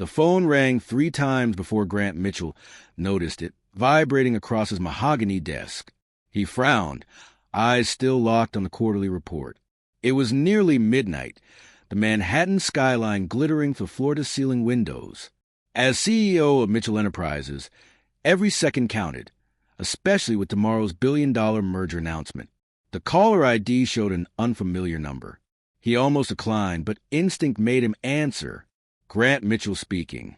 The phone rang 3 times before Grant Mitchell noticed it, vibrating across his mahogany desk. He frowned, eyes still locked on the quarterly report. It was nearly midnight, the Manhattan skyline glittering through floor-to-ceiling windows. As CEO of Mitchell Enterprises, every second counted, especially with tomorrow's billion-dollar merger announcement. The caller ID showed an unfamiliar number. He almost declined, but instinct made him answer. Grant Mitchell speaking.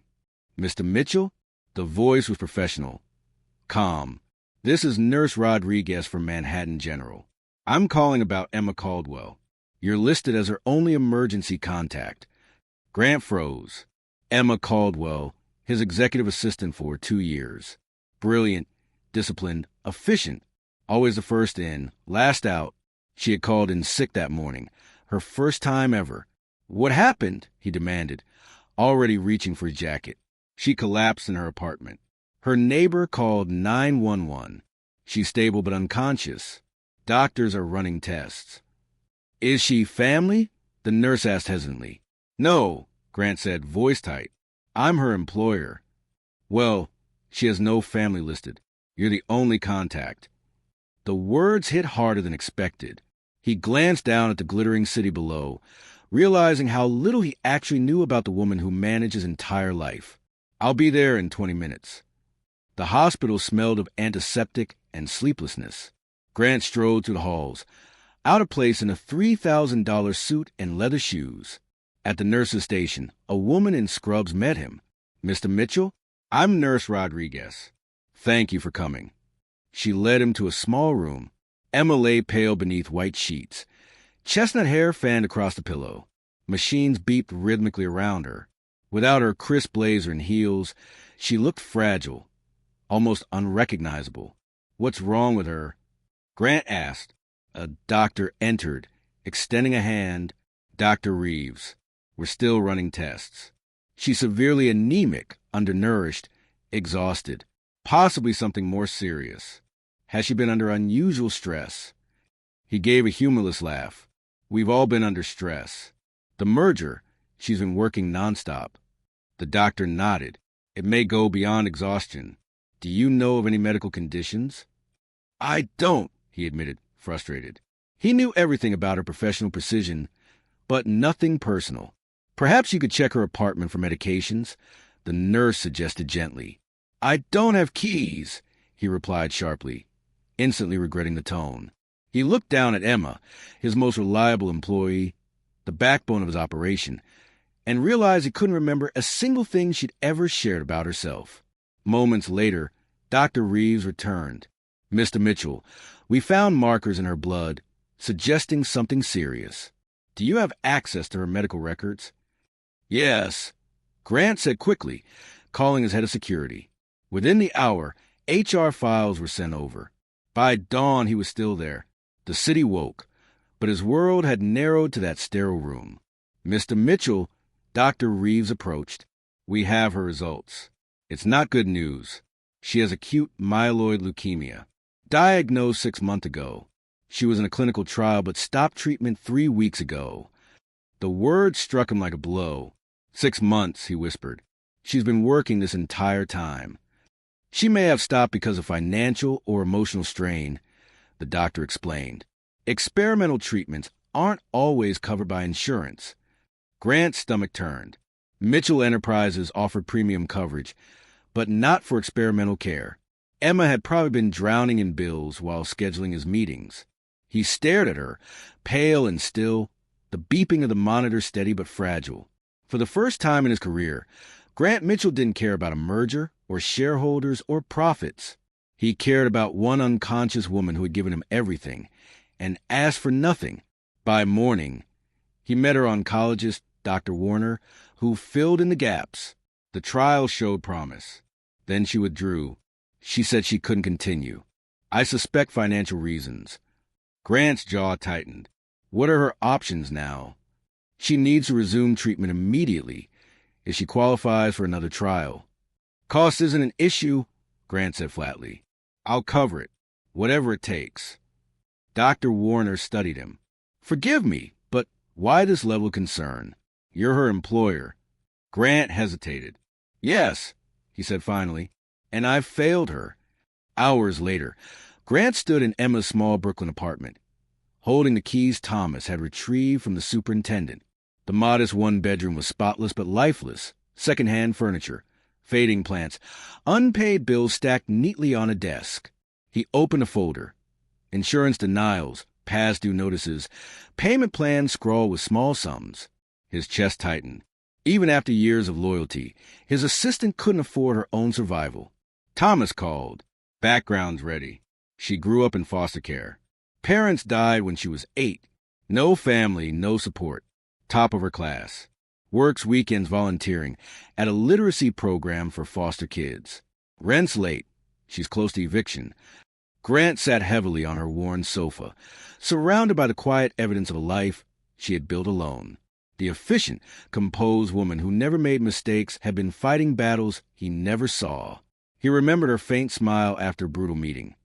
Mr. Mitchell? The voice was professional. Calm. This is Nurse Rodriguez from Manhattan General. I'm calling about Emma Caldwell. You're listed as her only emergency contact. Grant froze. Emma Caldwell, his executive assistant for 2 years. Brilliant, disciplined, efficient. Always the first in, last out. She had called in sick that morning. Her first time ever. What happened? He demanded, already reaching for his jacket. She collapsed in her apartment. Her neighbor called 911. She's stable but unconscious. Doctors are running tests. Is she family? The nurse asked hesitantly. No, Grant said, voice tight. I'm her employer. Well, she has no family listed. You're the only contact. The words hit harder than expected. He glanced down at the glittering city below, realizing how little he actually knew about the woman who managed his entire life. I'll be there in 20 minutes. The hospital smelled of antiseptic and sleeplessness. Grant strode through the halls, out of place in a $3,000 suit and leather shoes. At the nurse's station, a woman in scrubs met him. Mr. Mitchell? I'm Nurse Rodriguez. Thank you for coming. She led him to a small room. Emma lay pale beneath white sheets. Chestnut hair fanned across the pillow. Machines beeped rhythmically around her. Without her crisp blazer and heels, she looked fragile, almost unrecognizable. What's wrong with her? Grant asked. A doctor entered, extending a hand. Dr. Reeves. We're still running tests. She's severely anemic, undernourished, exhausted. Possibly something more serious. Has she been under unusual stress? He gave a humorless laugh. We've all been under stress. The merger, she's been working nonstop. The doctor nodded. It may go beyond exhaustion. Do you know of any medical conditions? I don't, he admitted, frustrated. He knew everything about her professional precision, but nothing personal. Perhaps you could check her apartment for medications, the nurse suggested gently. I don't have keys, he replied sharply, instantly regretting the tone. He looked down at Emma, his most reliable employee, the backbone of his operation, and realized he couldn't remember a single thing she'd ever shared about herself. Moments later, Dr. Reeves returned. Mr. Mitchell, we found markers in her blood, suggesting something serious. Do you have access to her medical records? Yes, Grant said quickly, calling his head of security. Within the hour, HR files were sent over. By dawn, he was still there. The city woke, but his world had narrowed to that sterile room. Mr. Mitchell, Dr. Reeves approached. We have her results. It's not good news. She has acute myeloid leukemia. Diagnosed 6 months ago. She was in a clinical trial but stopped treatment 3 weeks ago. The word struck him like a blow. 6 months, he whispered. She's been working this entire time. She may have stopped because of financial or emotional strain, the doctor explained. Experimental treatments aren't always covered by insurance. Grant's stomach turned. Mitchell Enterprises offered premium coverage, but not for experimental care. Emma had probably been drowning in bills while scheduling his meetings. He stared at her, pale and still, the beeping of the monitor steady but fragile. For the first time in his career, Grant Mitchell didn't care about a merger or shareholders or profits. He cared about one unconscious woman who had given him everything and asked for nothing. By morning, he met her oncologist, Dr. Warner, who filled in the gaps. The trial showed promise. Then she withdrew. She said she couldn't continue. I suspect financial reasons. Grant's jaw tightened. What are her options now? She needs to resume treatment immediately if she qualifies for another trial. Cost isn't an issue, Grant said flatly. I'll cover it, whatever it takes. Dr. Warner studied him. Forgive me, but why this level of concern? You're her employer. Grant hesitated. Yes, he said finally, and I've failed her. Hours later, Grant stood in Emma's small Brooklyn apartment, holding the keys Thomas had retrieved from the superintendent. The modest one-bedroom was spotless but lifeless, second-hand furniture, fading plants, unpaid bills stacked neatly on a desk. He opened a folder. Insurance denials, past-due notices, payment plans scrawled with small sums. His chest tightened. Even after years of loyalty, his assistant couldn't afford her own survival. Thomas called. Background's ready. She grew up in foster care. Parents died when she was 8. No family, no support. Top of her class. Works weekends volunteering at a literacy program for foster kids. Rent's late. She's close to eviction. Grant sat heavily on her worn sofa, surrounded by the quiet evidence of a life she had built alone. The efficient, composed woman who never made mistakes had been fighting battles he never saw. He remembered her faint smile after a brutal meeting.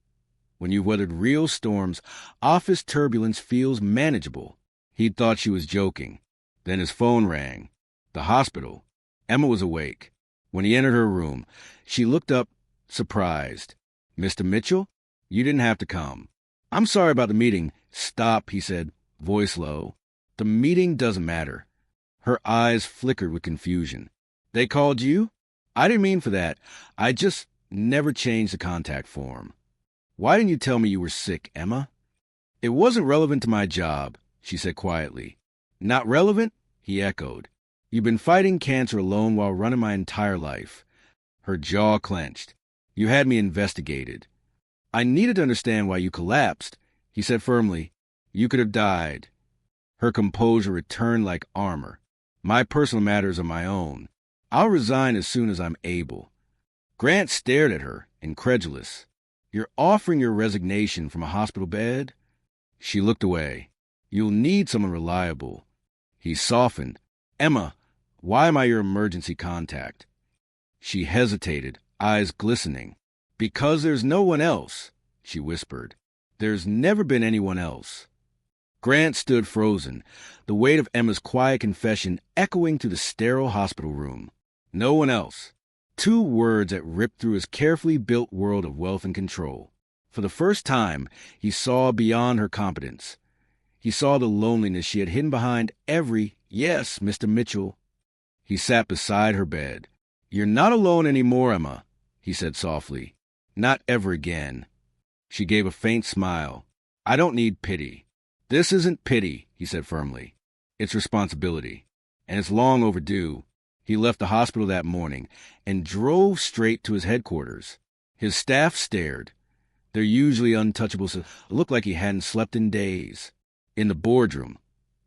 When you've weathered real storms, office turbulence feels manageable. He'd thought she was joking. Then his phone rang. The hospital. Emma was awake. When he entered her room, she looked up, surprised. Mr. Mitchell? You didn't have to come. I'm sorry about the meeting. Stop, he said, voice low. The meeting doesn't matter. Her eyes flickered with confusion. They called you? I didn't mean for that. I just never changed the contact form. Why didn't you tell me you were sick, Emma? It wasn't relevant to my job, she said quietly. Not relevant? He echoed. You've been fighting cancer alone while running my entire life. Her jaw clenched. You had me investigated. I needed to understand why you collapsed, he said firmly. You could have died. Her composure returned like armor. My personal matters are my own. I'll resign as soon as I'm able. Grant stared at her, incredulous. You're offering your resignation from a hospital bed? She looked away. You'll need someone reliable. He softened. Emma, why am I your emergency contact? She hesitated, eyes glistening. Because there's no one else, she whispered. There's never been anyone else. Grant stood frozen, the weight of Emma's quiet confession echoing through the sterile hospital room. No one else. 2 words that ripped through his carefully built world of wealth and control. For the first time, he saw beyond her competence. He saw the loneliness she had hidden behind every, yes, Mr. Mitchell. He sat beside her bed. You're not alone anymore, Emma, he said softly. Not ever again. She gave a faint smile. I don't need pity. This isn't pity, he said firmly. It's responsibility. And it's long overdue. He left the hospital that morning and drove straight to his headquarters. His staff stared. Their usually untouchable looked like he hadn't slept in days. In the boardroom,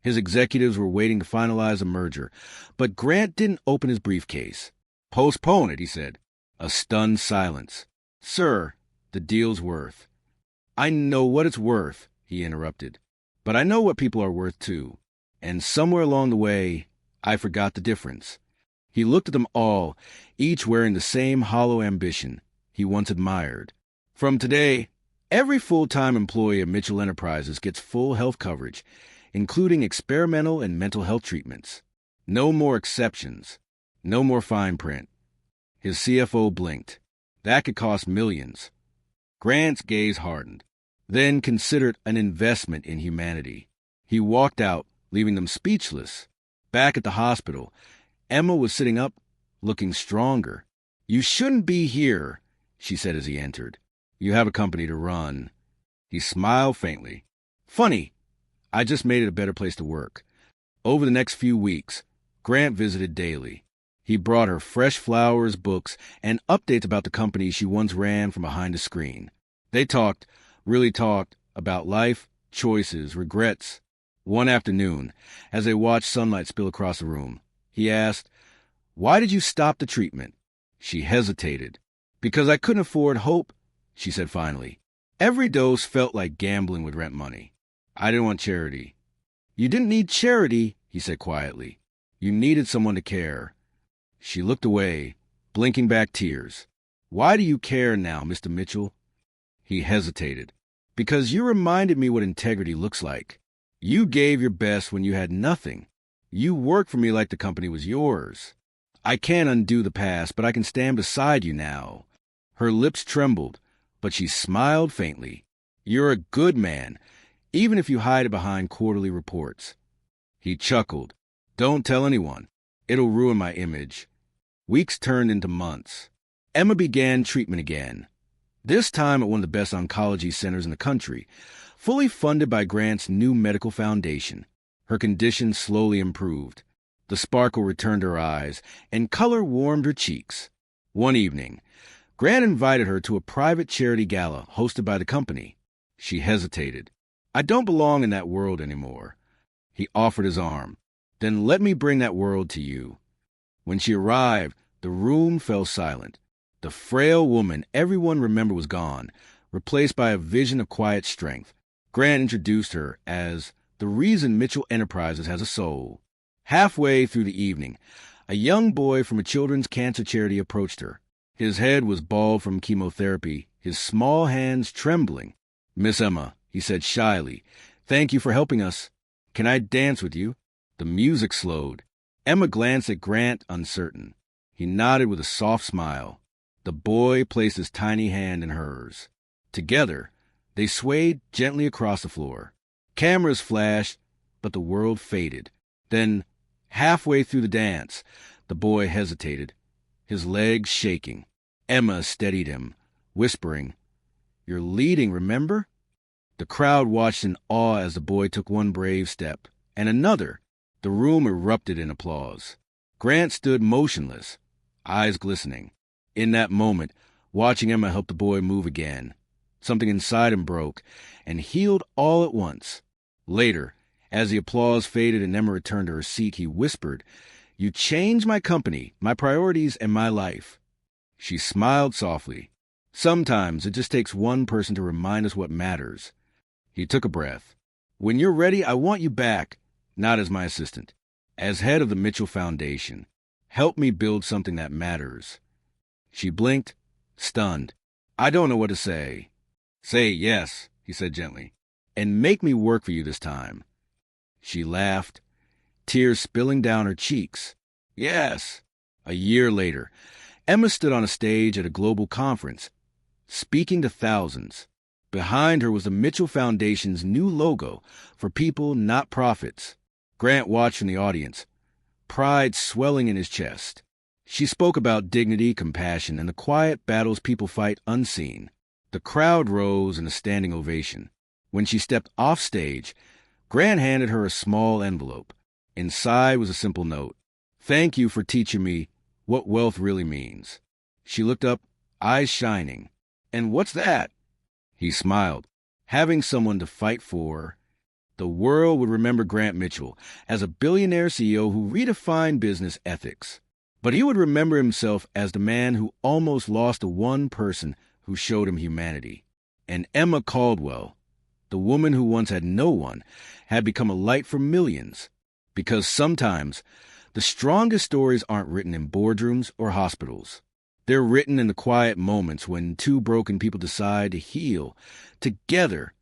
his executives were waiting to finalize a merger, but Grant didn't open his briefcase. Postpone it, he said. A stunned silence. Sir, the deal's worth. I know what it's worth, he interrupted. But I know what people are worth too. And somewhere along the way, I forgot the difference. He looked at them all, each wearing the same hollow ambition he once admired. From today, every full-time employee of Mitchell Enterprises gets full health coverage, including experimental and mental health treatments. No more exceptions. No more fine print. His CFO blinked. That could cost millions. Grant's gaze hardened, then considered an investment in humanity. He walked out, leaving them speechless. Back at the hospital, Emma was sitting up, looking stronger. You shouldn't be here, she said as he entered. You have a company to run. He smiled faintly. Funny, I just made it a better place to work. Over the next few weeks, Grant visited daily. He brought her fresh flowers, books, and updates about the company she once ran from behind a screen. They talked, really talked, about life, choices, regrets. One afternoon, as they watched sunlight spill across the room, he asked, Why did you stop the treatment? She hesitated. Because I couldn't afford hope, she said finally. Every dose felt like gambling with rent money. I didn't want charity. You didn't need charity, he said quietly. You needed someone to care. She looked away, blinking back tears. Why do you care now, Mr. Mitchell? He hesitated. Because you reminded me what integrity looks like. You gave your best when you had nothing. You worked for me like the company was yours. I can't undo the past, but I can stand beside you now. Her lips trembled, but she smiled faintly. You're a good man, even if you hide it behind quarterly reports. He chuckled. Don't tell anyone. It'll ruin my image. Weeks turned into months. Emma began treatment again, this time at one of the best oncology centers in the country, fully funded by Grant's new medical foundation. Her condition slowly improved. The sparkle returned to her eyes, and color warmed her cheeks. One evening, Grant invited her to a private charity gala hosted by the company. She hesitated. I don't belong in that world anymore. He offered his arm. Then let me bring that world to you. When she arrived, the room fell silent. The frail woman everyone remembered was gone, replaced by a vision of quiet strength. Grant introduced her as the reason Mitchell Enterprises has a soul. Halfway through the evening, a young boy from a children's cancer charity approached her. His head was bald from chemotherapy, his small hands trembling. Miss Emma, he said shyly, thank you for helping us. Can I dance with you? The music slowed. Emma glanced at Grant, uncertain. He nodded with a soft smile. The boy placed his tiny hand in hers. Together, they swayed gently across the floor. Cameras flashed, but the world faded. Then, halfway through the dance, the boy hesitated, his legs shaking. Emma steadied him, whispering, You're leading, remember? The crowd watched in awe as the boy took one brave step, and another. The room erupted in applause. Grant stood motionless, eyes glistening. In that moment, watching Emma help the boy move again, something inside him broke and healed all at once. Later, as the applause faded and Emma returned to her seat, he whispered, You changed my company, my priorities, and my life. She smiled softly. Sometimes it just takes one person to remind us what matters. He took a breath. When you're ready, I want you back, not as my assistant, as head of the Mitchell Foundation. Help me build something that matters. She blinked, stunned. I don't know what to say. Say yes, he said gently, and make me work for you this time. She laughed, tears spilling down her cheeks. Yes. A year later, Emma stood on a stage at a global conference, speaking to thousands. Behind her was the Mitchell Foundation's new logo for people, not profits. Grant watched from the audience, pride swelling in his chest. She spoke about dignity, compassion, and the quiet battles people fight unseen. The crowd rose in a standing ovation. When she stepped off stage, Grant handed her a small envelope. Inside was a simple note. Thank you for teaching me what wealth really means. She looked up, eyes shining. And what's that? He smiled. Having someone to fight for. The world would remember Grant Mitchell as a billionaire CEO who redefined business ethics. But he would remember himself as the man who almost lost the one person who showed him humanity. And Emma Caldwell, the woman who once had no one, had become a light for millions. Because sometimes the strongest stories aren't written in boardrooms or hospitals. They're written in the quiet moments when two broken people decide to heal together